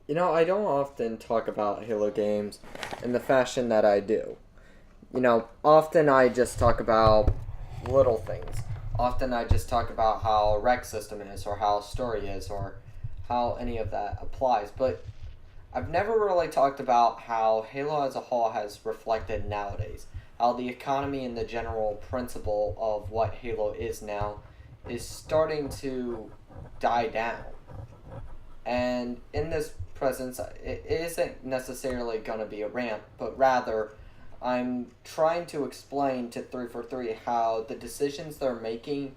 I don't often talk about Halo games in the fashion that I do. Often I just talk about little things. Often I just talk about how a rec system is, or how a story is, or how any of that applies. But I've never really talked about how Halo as a whole has reflected nowadays. How the economy and the general principle of what Halo is now is starting to die down. And in this presence, it isn't necessarily going to be a rant, but rather I'm trying to explain to 343 how the decisions they're making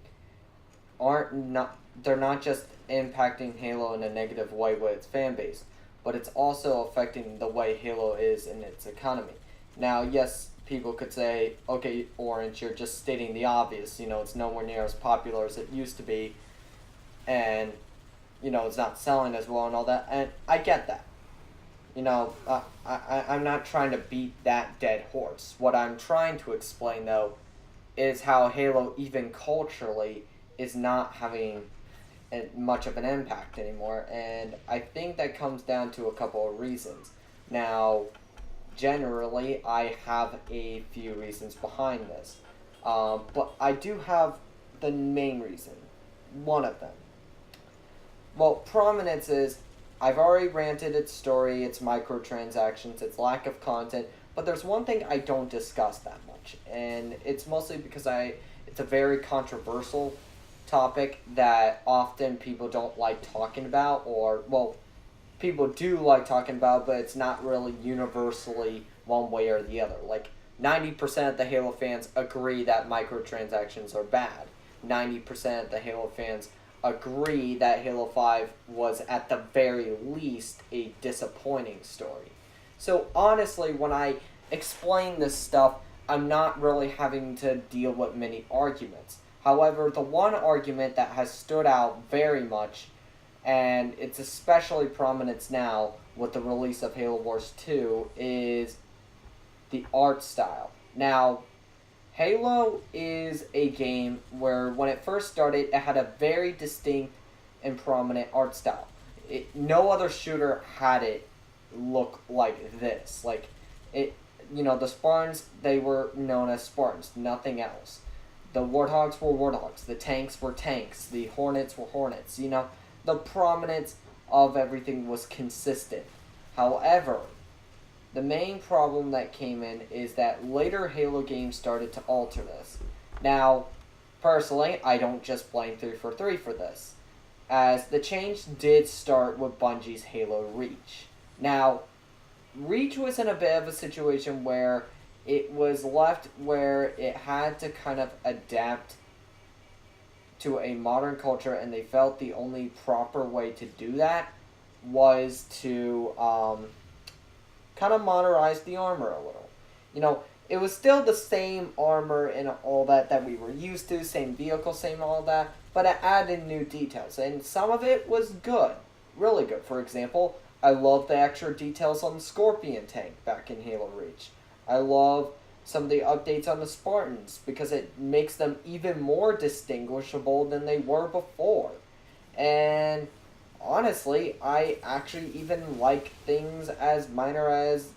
aren't not they're not just impacting Halo in a negative way with its fan base, but it's also affecting the way Halo is in its economy. Now, yes, people could say, okay, Orange, you're just stating the obvious. It's nowhere near as popular as it used to be, and it's not selling as well and all that. And I get that. I'm not trying to beat that dead horse. What I'm trying to explain, though, is how Halo, even culturally, is not having much of an impact anymore. And I think that comes down to a couple of reasons. Now, generally, I have a few reasons behind this. But I do have the main reason. One of them. Well, prominence is I've already ranted its story, its microtransactions, its lack of content, but there's one thing I don't discuss that much, and it's mostly because it's a very controversial topic that often people don't like talking about, or well, people do like talking about, but it's not really universally one way or the other. Like 90% of the Halo fans agree that microtransactions are bad. 90% of the Halo fans agree that Halo 5 was at the very least a disappointing story. So honestly, when I explain this stuff, I'm not really having to deal with many arguments. However, the one argument that has stood out very much, and it's especially prominent now with the release of Halo Wars 2, is the art style. Now, Halo is a game where, when it first started, it had a very distinct and prominent art style. No other shooter had it look like this. Like, it, the Spartans, they were known as Spartans, nothing else. The Warthogs were Warthogs, the tanks were tanks, the Hornets were Hornets. The prominence of everything was consistent. However, the main problem that came in is that later Halo games started to alter this. Now, personally, I don't just blame 343 for this, as the change did start with Bungie's Halo Reach. Now, Reach was in a bit of a situation where it was left where it had to kind of adapt to a modern culture, and they felt the only proper way to do that was to kind of modernize the armor a little. It was still the same armor and all that we were used to, same vehicle, same all that, but it added new details, and some of it was good, really good. For example, I love the extra details on the Scorpion tank back in Halo Reach. I love some of the updates on the Spartans because it makes them even more distinguishable than they were before. And honestly, I actually even like things as minor as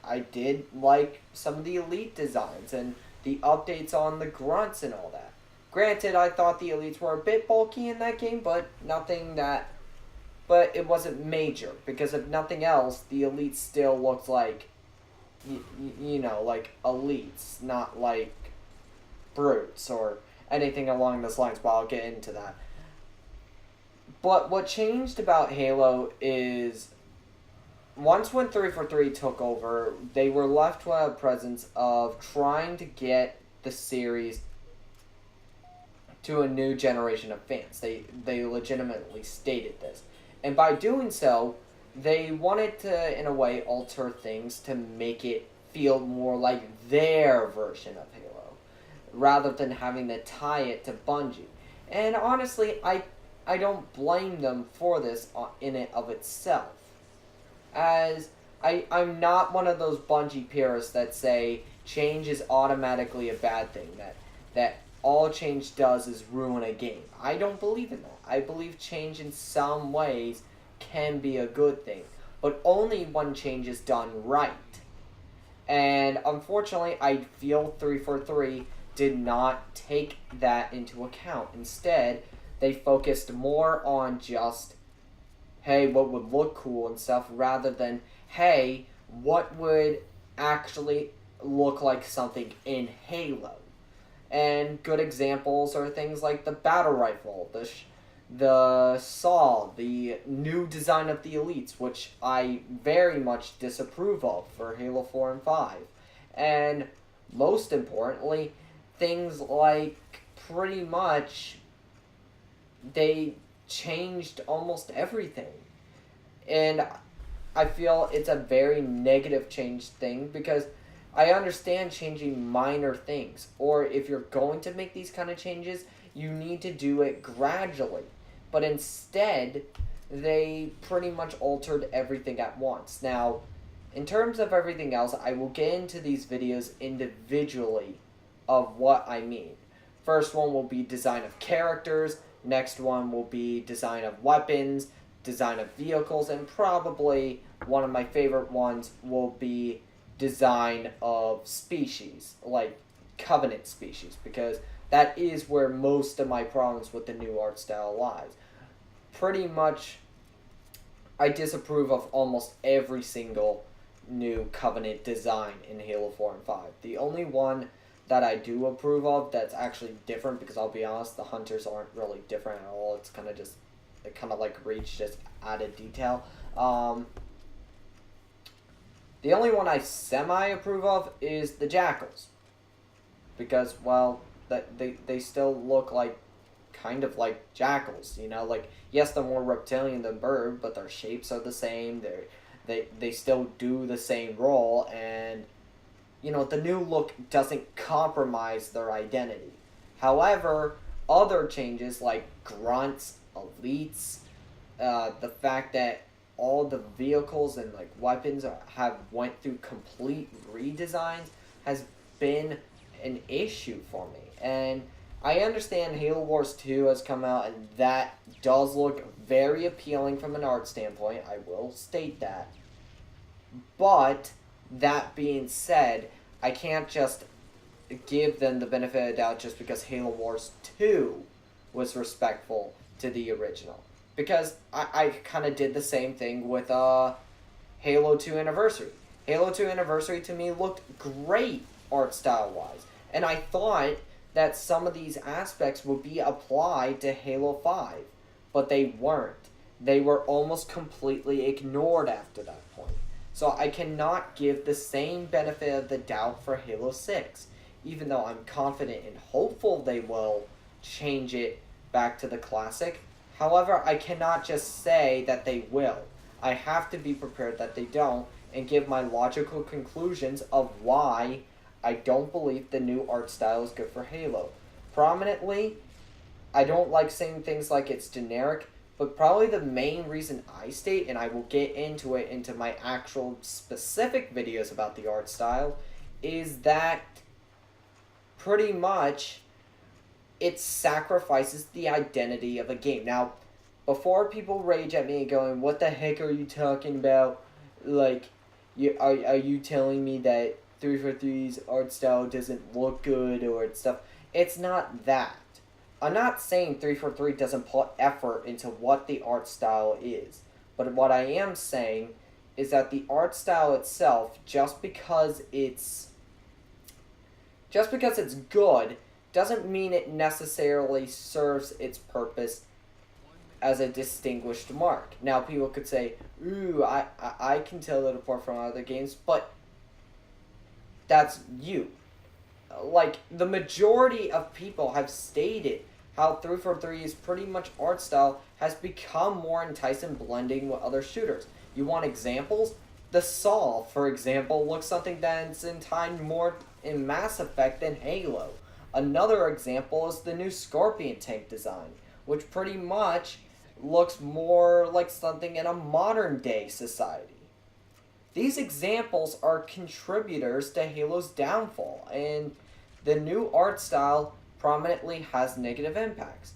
I did like some of the elite designs and the updates on the grunts and all that. Granted, I thought the elites were a bit bulky in that game, but nothing that. But it wasn't major because if nothing else, the elites still looked like, like elites, not like brutes or anything along those lines. But I'll get into that. But what changed about Halo is once when 343 took over, they were left with a presence of trying to get the series to a new generation of fans. They legitimately stated this. And by doing so, they wanted to, in a way, alter things to make it feel more like their version of Halo, rather than having to tie it to Bungie. And honestly, I don't blame them for this in it of itself, as I'm not one of those Bungie purists that say change is automatically a bad thing, that all change does is ruin a game. I don't believe in that. I believe change in some ways can be a good thing, but only when change is done right. And unfortunately, I feel 343 did not take that into account. Instead, they focused more on just, hey, what would look cool and stuff, rather than, hey, what would actually look like something in Halo. And good examples are things like the battle rifle, the saw, the new design of the elites, which I very much disapprove of for Halo 4 and 5. And most importantly, things like pretty much they changed almost everything. And I feel it's a very negative change thing because I understand changing minor things, or if you're going to make these kind of changes, you need to do it gradually. But instead, they pretty much altered everything at once. Now, in terms of everything else, I will get into these videos individually of what I mean. First one will be design of characters, next one will be design of weapons, design of vehicles, and probably one of my favorite ones will be design of species, like Covenant species, because that is where most of my problems with the new art style lies. Pretty much, I disapprove of almost every single new Covenant design in Halo 4 and 5. The only one that I do approve of that's actually different, because I'll be honest, the Hunters aren't really different at all. It's kind of like Reach, just added detail. The only one I semi-approve of is the Jackals. Because, well, they still look like, kind of like jackals, you know? Like, yes, they're more reptilian than bird, but their shapes are the same. They still do the same role, and, you know, the new look doesn't compromise their identity. However, other changes like grunts, elites, the fact that all the vehicles and like weapons have went through complete redesigns has been an issue for me. And I understand Halo Wars 2 has come out, and that does look very appealing from an art standpoint. I will state that. But that being said, I can't just give them the benefit of the doubt just because Halo Wars 2 was respectful to the original. Because I kind of did the same thing with Halo 2 Anniversary. Halo 2 Anniversary to me looked great art style wise. And I thought that some of these aspects would be applied to Halo 5. But they weren't. They were almost completely ignored after that point. So I cannot give the same benefit of the doubt for Halo 6. Even though I'm confident and hopeful they will change it back to the classic. However, I cannot just say that they will. I have to be prepared that they don't and give my logical conclusions of why I don't believe the new art style is good for Halo. Prominently, I don't like saying things like it's generic, but probably the main reason I state, and I will get into it into my actual specific videos about the art style, is that pretty much it sacrifices the identity of a game. Now, before people rage at me going, what the heck are you talking about? Like, are you telling me that 343's art style doesn't look good or stuff? It's not that. I'm not saying 343 doesn't put effort into what the art style is. But what I am saying is that the art style itself, just because it's good, doesn't mean it necessarily serves its purpose as a distinguished mark. Now, people could say, ooh, I can tell it apart from other games, but that's you. Like, the majority of people have stated how 343's pretty much art style has become more enticing blending with other shooters. You want examples? The Saw, for example, looks something that's in time more in Mass Effect than Halo. Another example is the new Scorpion tank design, which pretty much looks more like something in a modern day society. These examples are contributors to Halo's downfall, and the new art style prominently has negative impacts.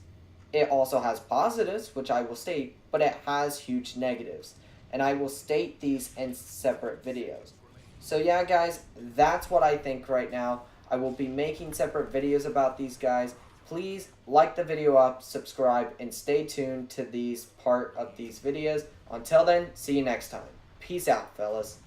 It also has positives, which I will state, but it has huge negatives. And I will state these in separate videos. So yeah, guys, that's what I think right now. I will be making separate videos about these guys. Please like the video up, subscribe, and stay tuned to these part of these videos. Until then, see you next time. Peace out, fellas.